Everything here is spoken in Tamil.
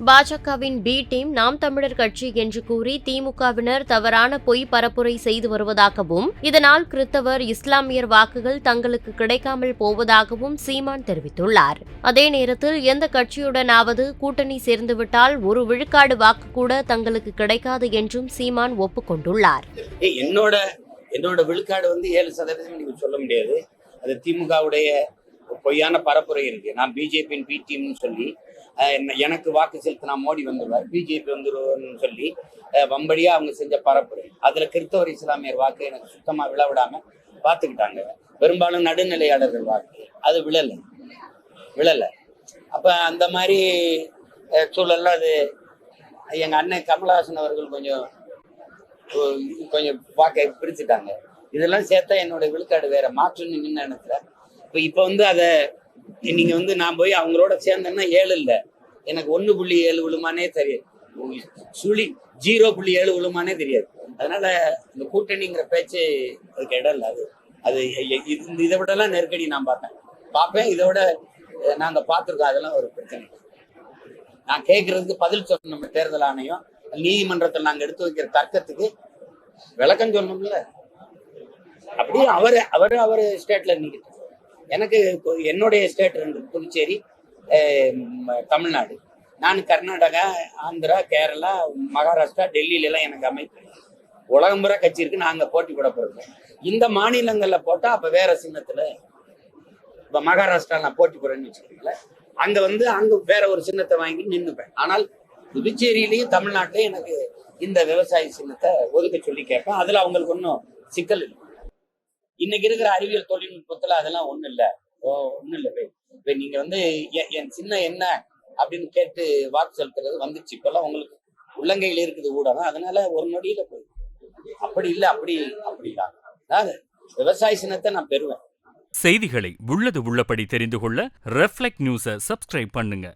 பாஜகவின் பி டீம் நாம் தமிழர் கட்சி என்று கூறி திமுகவினர் தவறான பொய் பரப்புரை செய்து வருவதாகவும், இதனால் கிறிஸ்தவர், இஸ்லாமியர் வாக்குகள் தங்களுக்கு கிடைக்காமல் போவதாகவும் சீமான் தெரிவித்துள்ளார். அதே நேரத்தில் எந்த கட்சியுடனாவது கூட்டணி சேர்ந்துவிட்டால் ஒரு விழுக்காடு வாக்கு கூட தங்களுக்கு கிடைக்காது என்றும் சீமான் ஒப்புக்கொண்டுள்ளார். என்னோட விழுக்காடு 7% நீங்க சொல்ல முடியாது. அது திமுகவுடைய பொய்யான பரப்புரை இருக்கு. நான் பிஜேபியின் பி டீம்னு சொல்லி எனக்கு வாக்கு செலுத்தினா மோடி வந்துடுவார், பிஜேபி வந்துருவார்னு சொல்லி வம்படியா அவங்க செஞ்ச பரப்புரை. அதுல கிறிஸ்தவர், இஸ்லாமியர் வாக்கு எனக்கு சுத்தமா விழவிடாம பார்த்துக்கிட்டாங்க. பெரும்பாலும் நடுநிலையாளர்கள் வாக்கு அது விழல. அப்ப அந்த மாதிரி சூழல்ல அது எங்க அண்ணன் கமலஹாசன் அவர்கள் கொஞ்சம் வாக்கை பிரிச்சுட்டாங்க. இதெல்லாம் சேர்த்தா என்னோட விழுக்காடு வேற மாற்றுன்னு நினைக்கல. இப்ப அதை நீங்க நான் போய் அவங்களோட சேர்ந்தேன்னா 7 இல்லை, எனக்கு 1.7 விழுமானே தெரியாது, 0.7 விழுமானே தெரியாது. அதனால இந்த கூட்டணிங்கிற பேச்சு அதுக்கு இடம் இல்லை. அது இதை விட எல்லாம் நெருக்கடி நான் பார்ப்பேன். இதை விட நாங்க பார்த்துருக்கோம். அதெல்லாம் ஒரு பிரச்சனை. நான் கேட்கறதுக்கு பதில் சொல்லணும். தேர்தல் ஆணையம், நீதிமன்றத்தில் நாங்க எடுத்து வைக்கிற தர்க்கத்துக்கு விளக்கம் சொல்லணும்ல. அப்படியே அவரு ஸ்டேட்ல நீக்கிட்டு, எனக்கு என்னுடைய ஸ்டேட் 2, புதுச்சேரி, தமிழ்நாடு. நான் கர்நாடகா, ஆந்திரா, கேரளா, மகாராஷ்டிரா, டெல்லியில எல்லாம் எனக்கு அமைப்பு உலகம் பூரா கட்சி இருக்கு. நாங்க போட்டி போட போறோம். இந்த மாநிலங்கள்ல போட்டா அப்ப வேற சின்னத்துல, இப்ப மகாராஷ்டிரா நான் போட்டி போறேன்னு வச்சுக்கோங்களேன், அங்க வேற ஒரு சின்னத்தை வாங்கி நின்னுப்பேன். ஆனால் புதுச்சேரியிலையும் தமிழ்நாட்டிலையும் எனக்கு இந்த விவசாய சின்னத்தை ஒதுக்க சொல்லி கேட்பேன். அதுல அவங்களுக்கு ஒன்றும் சிக்கல் இல்லை. இன்னைக்கு இருக்கிற அறிவியல் தொழில்நுட்பத்துல அதெல்லாம் ஒண்ணும் இல்லை. இப்ப நீங்க என் சின்ன என்ன அப்படின்னு கேட்டு வாக்கு செலுத்துறது வந்துச்சு. இப்பெல்லாம் உங்களுக்கு உள்ளங்கையில இருக்குது ஊடகம். அதனால ஒரு நொடியில போய் அப்படி இல்லை, அப்படிதான். அதாவது விவசாய சின்னத்தை நான் பெறுவேன். செய்திகளை உள்ளது உள்ளபடி தெரிந்து கொள்ள ரெஃப்ளெக்ட் நியூஸை சப்ஸ்கிரைப் பண்ணுங்க.